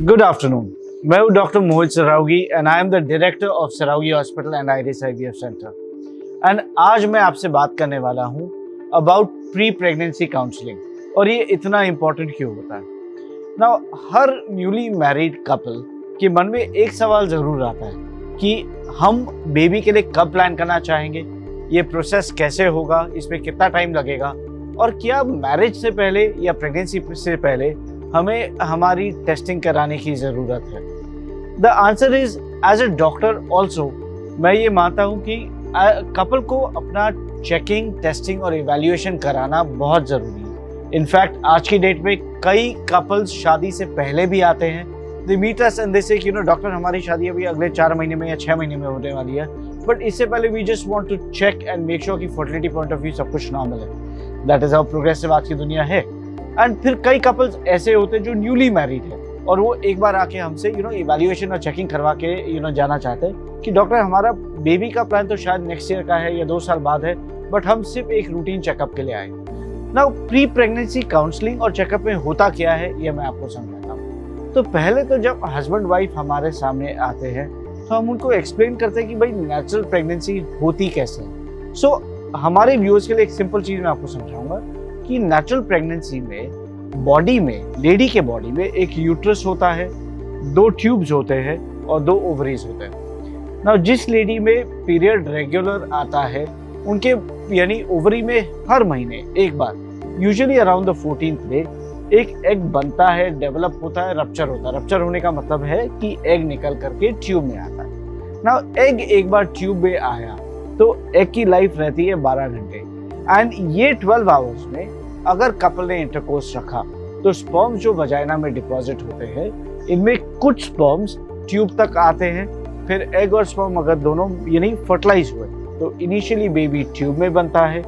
Good afternoon. मैं हूँ doctor Mohit Saraogi and I am the director of Saraogi hospital and iris IVF centre. And आज मैं आपसे बात करने वाला हूँ अबाउट प्री प्रेगनेंसी काउंसलिंग और ये इतना इम्पोर्टेंट क्यों होता है। नाउ हर न्यूली मैरिड कपल के मन में एक सवाल ज़रूर आता है कि हम बेबी के लिए कब प्लान करना चाहेंगे, ये प्रोसेस कैसे होगा, इसमें कितना टाइम लगेगा और क्या मैरिज से पहले या प्रेगनेंसी से पहले हमें हमारी टेस्टिंग कराने की ज़रूरत है। The answer is as a doctor also मैं ये मानता हूँ कि कपल को अपना चेकिंग, टेस्टिंग और इवैल्यूएशन कराना बहुत ज़रूरी है। इनफैक्ट आज की डेट में कई कपल्स शादी से पहले भी आते हैं। They meet us and they से डॉक्टर हमारी शादी अभी अगले 4 महीने में या 6 महीने में होने वाली है, बट इससे पहले we just want to check and make sure कि फर्टिलिटी पॉइंट ऑफ व्यू सब कुछ नॉर्मल है। दैट इज हाउ प्रोग्रेसिव आज की दुनिया है। एंड फिर कई कपल्स ऐसे होते हैं जो न्यूली मैरिड है और वो एक बार आके हमसे इवैल्यूएशन और चेकिंग करवा के जाना चाहते हैं कि डॉक्टर हमारा बेबी का प्लान तो शायद नेक्स्ट ईयर का है या 2 साल बाद है, बट हम सिर्फ एक रूटीन चेकअप के लिए आए। नाउ प्री प्रेगनेंसी काउंसलिंग और चेकअप में होता क्या है ये मैं आपको समझाता हूँ। तो पहले तो जब हस्बैंड वाइफ हमारे सामने आते हैं तो हम उनको एक्सप्लेन करते हैं कि भाई नेचुरल प्रेगनेंसी होती कैसे है। सो हमारे व्यूअर्स के लिए एक सिंपल चीज मैं आपको समझाऊंगा कि नेचुरल प्रेगनेंसी में बॉडी में, लेडी के बॉडी में एक यूट्रस होता है, 2 ट्यूब्स होते हैं और 2 ओवरीज होते हैं। नाउ जिस लेडी में पीरियड रेगुलर आता है उनके यानी ओवरी में हर महीने एक बार, usually around the 14th day, एक एग बनता है, डेवलप होता है, रप्चर होता है। रप्चर होने का मतलब है कि एग निकल करके ट्यूब में आता है। नाउ एग एक बार ट्यूब में आया तो एग की लाइफ रहती है 12 घंटे एंड ये 12 आवर्स में अगर कपल ने इंटरकोर्स रखा तो स्पर्म्स जो वजाइना में डिपॉजिट होते हैं, इनमें कुछ स्पर्म्स ट्यूब तक आते हैं। फिर एग और स्पर्म अगर दोनों यानी फर्टिलाइज हुए तो इनिशियली बेबी ट्यूब में बनता है,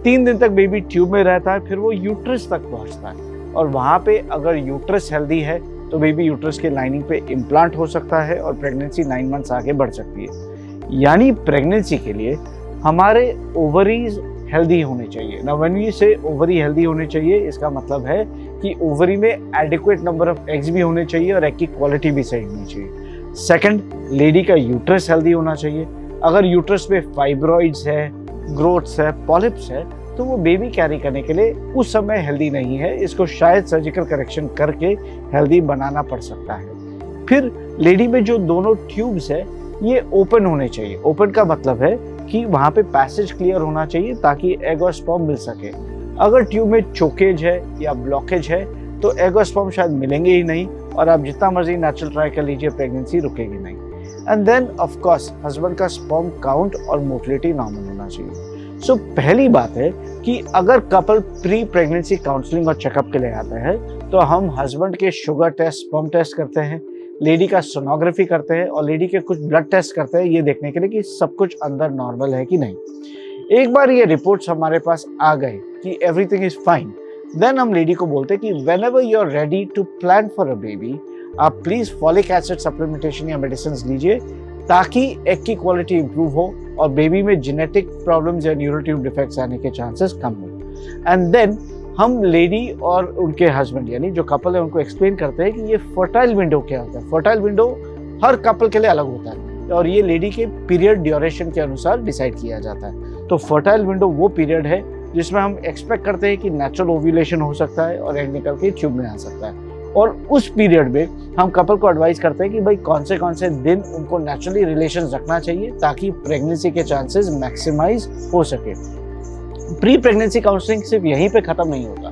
3 दिन तक बेबी ट्यूब में रहता है, फिर वो यूट्रस तक पहुंचता है और वहां पे अगर यूट्रस हेल्दी है तो बेबी यूट्रस के लाइनिंग पे इम्प्लांट हो सकता है और प्रेगनेंसी 9 मंथ्स आगे बढ़ सकती है। यानी प्रेगनेंसी के लिए हमारे ओवरीज हेल्दी होने चाहिए। ना व्हेन वी से ओवरी हेल्दी होने चाहिए, इसका मतलब है कि ओवरी में एडिक्वेट नंबर ऑफ एग्स भी होने चाहिए और एग की क्वालिटी भी सही होनी चाहिए। सेकंड, लेडी का यूट्रस हेल्दी होना चाहिए। अगर यूट्रस में फाइब्रॉइड्स है, ग्रोथ्स है, पॉलिप्स है तो वो बेबी कैरी करने के लिए उस समय हेल्दी नहीं है। इसको शायद सर्जिकल करेक्शन करके हेल्दी बनाना पड़ सकता है। फिर लेडी में जो दोनों ट्यूब्स है ये ओपन होने चाहिए। ओपन का मतलब है कि वहाँ पे पैसेज क्लियर होना चाहिए ताकि एग और स्पर्म मिल सके। अगर ट्यूब में चोकेज है या ब्लॉकेज है तो एग और स्पर्म शायद मिलेंगे ही नहीं और आप जितना मर्जी नेचुरल ट्राई कर लीजिए, प्रेगनेंसी रुकेगी नहीं। And then of course husband का स्पर्म काउंट और मोटिलिटी नॉर्मल होना चाहिए। सो पहली बात है कि अगर कपल प्री प्रेगनेंसी काउंसलिंग और चेकअप के लिए आता है तो हम हस्बैंड के शुगर टेस्ट, स्पर्म टेस्ट करते हैं, लेडी का सोनोग्राफी करते हैं और लेडी के कुछ ब्लड टेस्ट करते हैं ये देखने के लिए कि सब कुछ अंदर नॉर्मल है कि नहीं। एक बार ये रिपोर्ट्स हमारे पास आ गए कि एवरीथिंग इज फाइन, देन हम लेडी को बोलते हैं कि whenever you are ready to plan for a baby, आप प्लीज फॉलिक एसिड सप्लीमेंटेशन या मेडिसिन लीजिए ताकि एग की क्वालिटी इंप्रूव हो और बेबी में जेनेटिक प्रॉब्लम्स या न्यूरल ट्यूब डिफेक्ट्स आने के चांसेस कम हो। एंड देन हम लेडी और उनके हस्बैंड यानी जो कपल है उनको एक्सप्लेन करते हैं कि ये फर्टाइल विंडो क्या होता है। फर्टाइल विंडो हर कपल के लिए अलग होता है और ये लेडी के पीरियड ड्यूरेशन के अनुसार डिसाइड किया जाता है। तो फर्टाइल विंडो वो पीरियड है जिसमें हम एक्सपेक्ट करते हैं कि नेचुरल ओव्यूलेशन हो सकता है और एग निकल के ट्यूब में आ सकता है। और उस पीरियड में हम कपल को एडवाइस करते हैं कि भाई कौन से दिन उनको नेचुरली रिलेशन रखना चाहिए ताकि प्रेगनेंसी के चांसेस मैक्सिमाइज हो सके। प्री प्रेगनेंसी काउंसलिंग सिर्फ यहीं पे खत्म नहीं होता।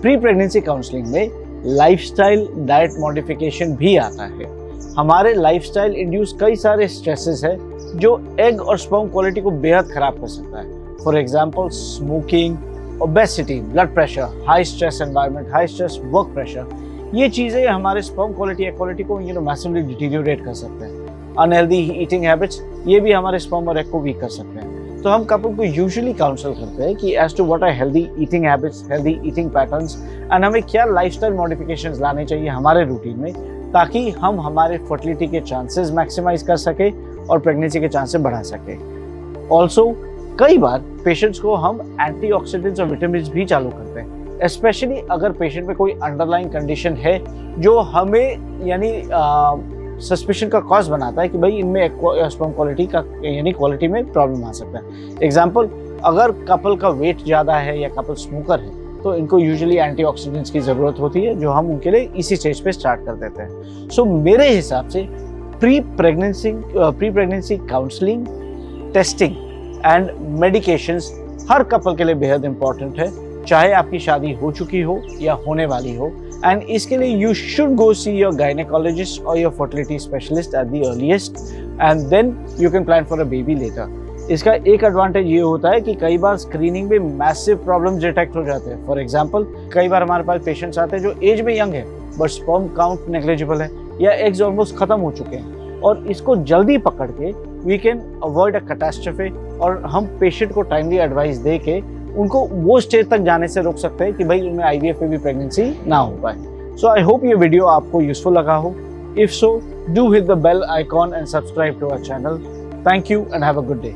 प्री प्रेगनेंसी काउंसलिंग में लाइफस्टाइल, डाइट मॉडिफिकेशन भी आता है। हमारे लाइफस्टाइल इंड्यूस कई सारे स्ट्रेसेस है जो एग और स्पर्म क्वालिटी को बेहद खराब कर सकता है। For example smoking, obesity, blood pressure, high stress environment, high stress work pressure, ये चीजें हमारे स्पर्म क्वालिटी, एग क्वालिटी को मैसिवली डिटीरियोरेट कर सकते हैं। अनहेल्दी ईटिंग हैबिट्स ये भी हमारे स्पर्म और एग को वीक कर सकते हैं। तो हम कपल को यूजुअली काउंसल करते हैं कि as to what are healthy eating habits, healthy eating patterns and हमें क्या लाइफस्टाइल मॉडिफिकेशंस लाने चाहिए हमारे रूटीन में ताकि हम हमारे फर्टिलिटी के चांसेस मैक्सिमाइज कर सके और प्रेगनेंसी के चांसेस बढ़ा सके। ऑल्सो कई बार पेशेंट्स को हम एंटीऑक्सीडेंट्स और विटामिन्स भी चालू करते हैं स्पेशली अगर पेशेंट में कोई अंडरलाइन कंडीशन है जो हमें यानी सस्पिशन का कॉज बनाता है कि भाई इनमें स्पर्म क्वालिटी का यानी क्वालिटी में प्रॉब्लम आ सकता है। एग्जाम्पल, अगर कपल का वेट ज़्यादा है या कपल स्मोकर है तो इनको यूजुअली एंटीऑक्सीडेंट्स की ज़रूरत होती है, जो हम उनके लिए इसी स्टेज पे स्टार्ट कर देते हैं। सो मेरे हिसाब से pre pregnancy counselling, testing and medications her couple के लिए बेहद इंपॉर्टेंट है, चाहे आपकी शादी हो चुकी हो या होने वाली हो। एंड इसके लिए you should go see your gynaecologist और your fertility specialist at the earliest, and then you can plan for a baby later. इसका एक एडवांटेज ये होता है कि कई बार स्क्रीनिंग में मैसिव प्रॉब्लम्स डिटेक्ट हो जाते हैं। फॉर एग्जांपल, कई बार हमारे पास पेशेंट्स आते हैं जो एज में यंग है बट स्पर्म काउंट नेग्लिजिबल है या एग्स ऑलमोस्ट खत्म हो चुके हैं, और इसको जल्दी पकड़ के वी कैन अवॉइड अ कैटास्ट्रोफे और हम पेशेंट को टाइमली एडवाइस दे के उनको वो स्टेज तक जाने से रोक सकते हैं कि भाई उनमें IVF में भी प्रेगनेंसी ना हो पाए। सो आई होप ये वीडियो आपको यूजफुल लगा हो। If so, do hit the bell icon and subscribe to our channel. Thank you and have a good day.